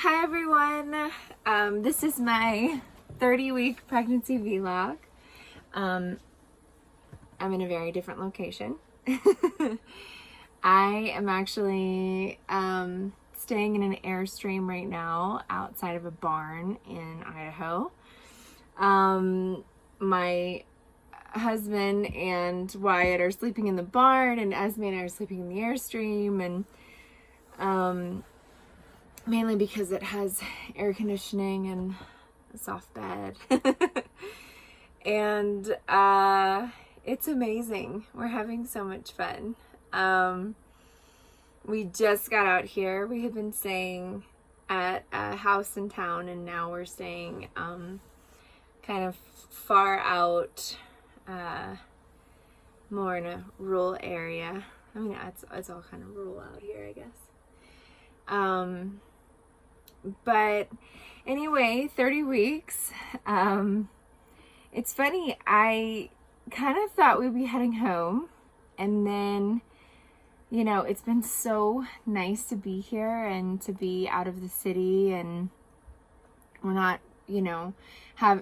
Hi everyone, this is my 30-week pregnancy vlog. I'm in a very different location. I am actually staying in an airstream right now outside of a barn in Idaho. My husband and Wyatt are sleeping in the barn, and Esme and I are sleeping in the airstream, and mainly because it has air conditioning and a soft bed. And it's amazing. We're having so much fun. We just got out here. We had been staying at a house in town, and now we're staying kind of far out, more in a rural area. I mean, it's all kind of rural out here, I guess. But anyway, 30 weeks. It's funny, I kind of thought we'd be heading home, and then, you know, it's been so nice to be here and to be out of the city, and we're not, you know,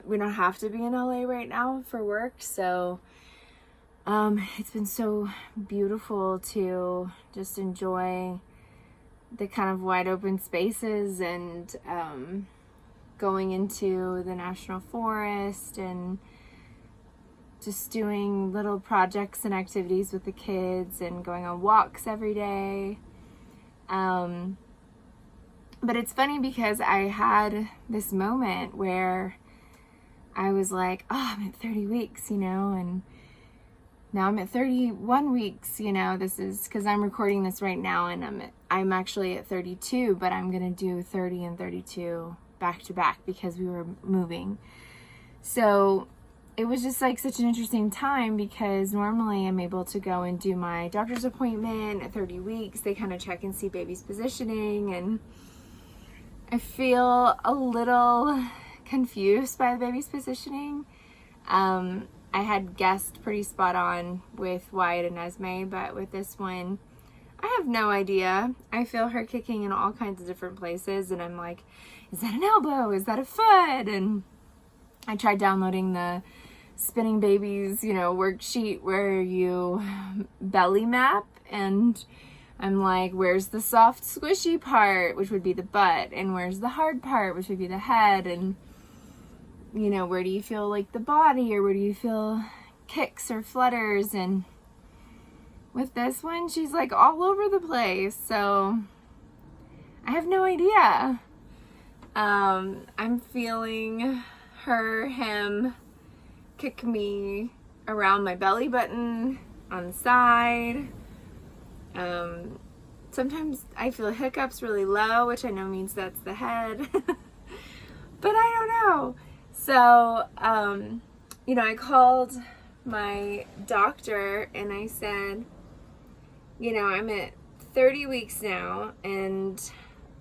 we don't have to be in LA right now for work, so it's been so beautiful to just enjoy the kind of wide open spaces, and going into the national forest and just doing little projects and activities with the kids and going on walks every day. But it's funny because I had this moment where I was like, oh, I'm at 30 weeks, you know, and now I'm at 31 weeks, you know. This is because I'm recording this right now, and I'm actually at 32, but I'm going to do 30 and 32 back to back because we were moving. So it was just like such an interesting time, because normally I'm able to go and do my doctor's appointment at 30 weeks. They kind of check and see baby's positioning, and I feel a little confused by the baby's positioning. I had guessed pretty spot on with Wyatt and Esme, but with this one, I have no idea. I feel her kicking in all kinds of different places, and I'm like, is that an elbow? Is that a foot? And I tried downloading the Spinning Babies, you know, worksheet where you belly map, and I'm like, where's the soft squishy part, which would be the butt, and where's the hard part, which would be the head, and you know, where do you feel like the body, or where do you feel kicks or flutters? And with this one, she's like all over the place, so I have no idea. I'm feeling him kick me around my belly button, on the side. Sometimes I feel hiccups really low, which I know means that's the head. But I don't know. So, you know, I called my doctor and I said, you know, I'm at 30 weeks now, and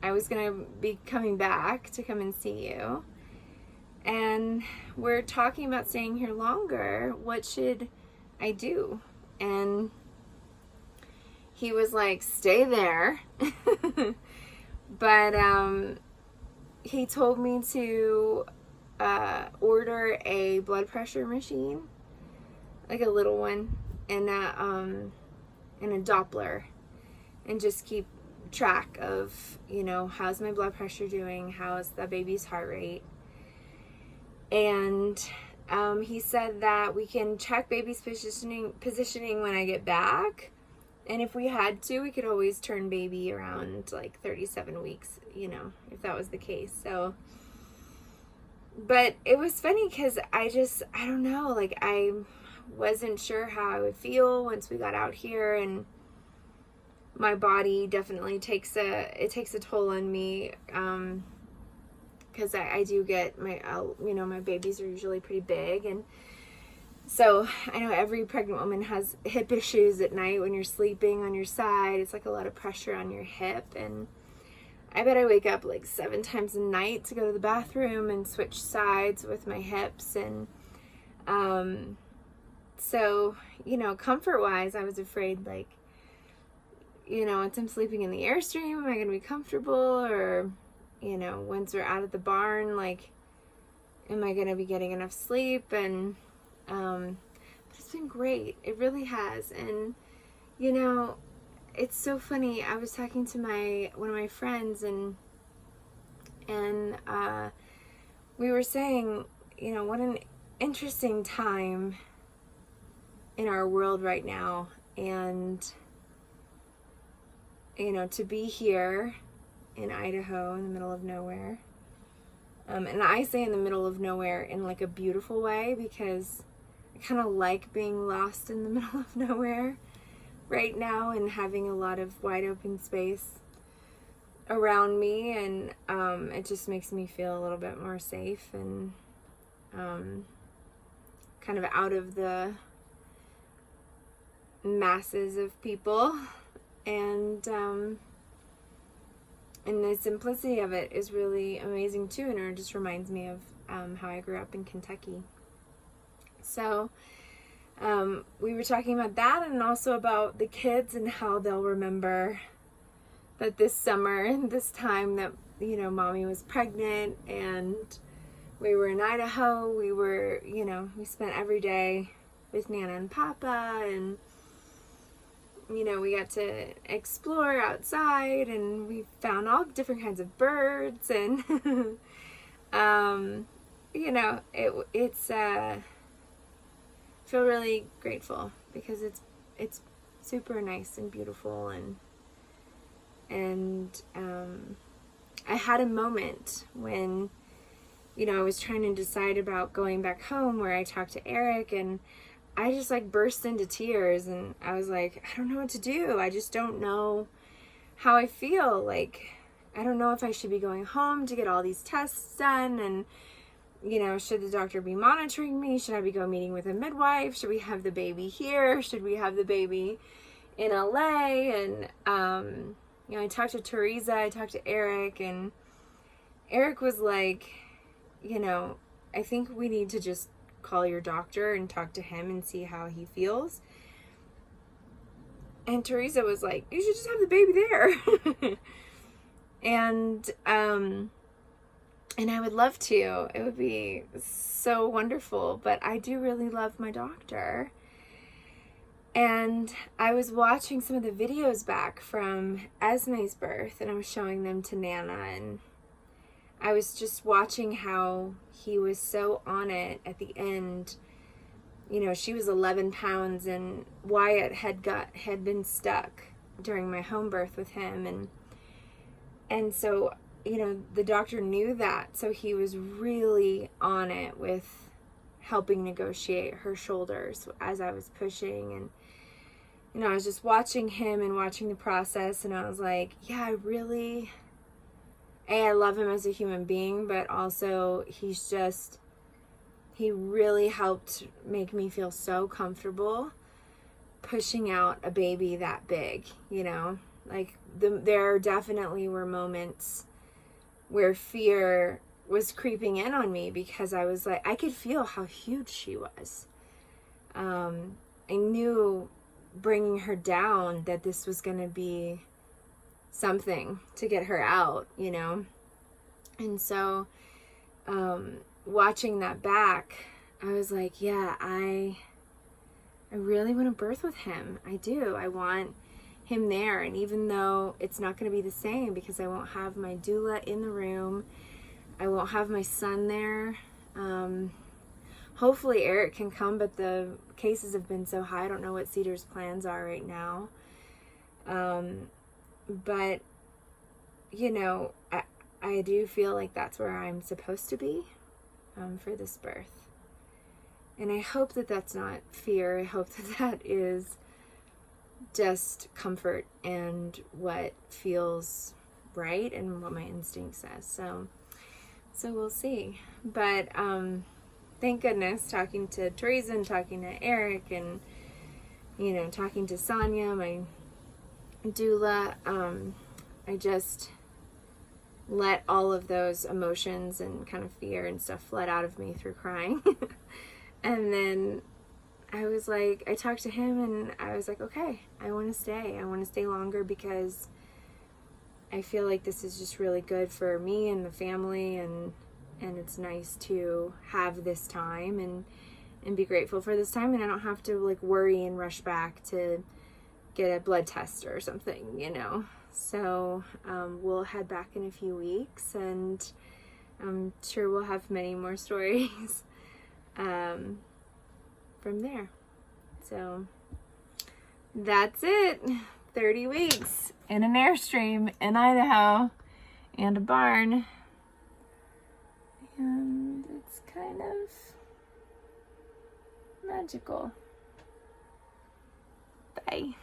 I was going to be coming back to come and see you. And we're talking about staying here longer. What should I do? And he was like, stay there. But he told me to order a blood pressure machine, like a little one, and a Doppler, and just keep track of, you know, how's my blood pressure doing, how's the baby's heart rate. And he said that we can check baby's positioning when I get back, and if we had to, we could always turn baby around like 37 weeks, you know, if that was the case. So, but it was funny because I don't know, like I wasn't sure how I would feel once we got out here, and my body definitely takes a toll on me, because I do get you know, my babies are usually pretty big, and so I know every pregnant woman has hip issues at night when you're sleeping on your side. It's like a lot of pressure on your hip, and I bet I wake up like 7 times a night to go to the bathroom and switch sides with my hips. And so, you know, comfort wise, I was afraid, like, you know, once I'm sleeping in the Airstream, am I going to be comfortable? Or you know, once we're out of the barn, like, am I going to be getting enough sleep? And, but it's been great. It really has. And, you know, it's so funny. I was talking to one of my friends, and we were saying, you know, what an interesting time in our world right now. And, you know, to be here in Idaho in the middle of nowhere. And I say in the middle of nowhere in like a beautiful way, because I kind of like being lost in the middle of nowhere right now and having a lot of wide open space around me, and it just makes me feel a little bit more safe and kind of out of the masses of people, and the simplicity of it is really amazing too, and it just reminds me of how I grew up in Kentucky. So we were talking about that, and also about the kids and how they'll remember that this summer, this time that, you know, mommy was pregnant and we were in Idaho, we were, you know, we spent every day with Nana and Papa, and, you know, we got to explore outside, and we found all different kinds of birds, and, you know, it's feel really grateful, because it's super nice and beautiful, and I had a moment when, you know, I was trying to decide about going back home, where I talked to Eric, and I just like burst into tears, and I was like, I don't know what to do. I just don't know how I feel. Like, I don't know if I should be going home to get all these tests done, and, you know, should the doctor be monitoring me? Should I be going meeting with a midwife? Should we have the baby here? Should we have the baby in LA? And, you know, I talked to Teresa, I talked to Eric, and Eric was like, you know, I think we need to just call your doctor and talk to him and see how he feels. And Teresa was like, you should just have the baby there. And I would love to. It would be so wonderful, but I do really love my doctor. And I was watching some of the videos back from Esme's birth, and I was showing them to Nana, and I was just watching how he was so on it at the end. You know, she was 11 pounds, and Wyatt had been stuck during my home birth with him, and so, you know, the doctor knew that, so he was really on it with helping negotiate her shoulders as I was pushing. And, you know, I was just watching him and watching the process, and I was like, yeah, I love him as a human being, but also he really helped make me feel so comfortable pushing out a baby that big, you know? Like, there definitely were moments where fear was creeping in on me, because I was like, I could feel how huge she was. I knew bringing her down that this was going to be something to get her out, you know? And so, watching that back, I was like, yeah, I really want to birth with him. I do. I want him there. And even though it's not going to be the same, because I won't have my doula in the room, I won't have my son there. Hopefully Eric can come, but the cases have been so high. I don't know what Cedar's plans are right now. But, you know, I do feel like that's where I'm supposed to be for this birth. And I hope that that's not fear. I hope that that is just comfort and what feels right and what my instinct says. So we'll see. But thank goodness, talking to Teresa and talking to Eric and, you know, talking to Sonia, my doula, I just let all of those emotions and kind of fear and stuff flood out of me through crying. And then I was like, I talked to him, and I was like, okay, I want to stay. I want to stay longer, because I feel like this is just really good for me and the family, and it's nice to have this time and be grateful for this time, and I don't have to like worry and rush back to get a blood test or something, you know. So we'll head back in a few weeks, and I'm sure we'll have many more stories from there. So that's it. 30 weeks in an Airstream in Idaho and a barn. And it's kind of magical. Bye.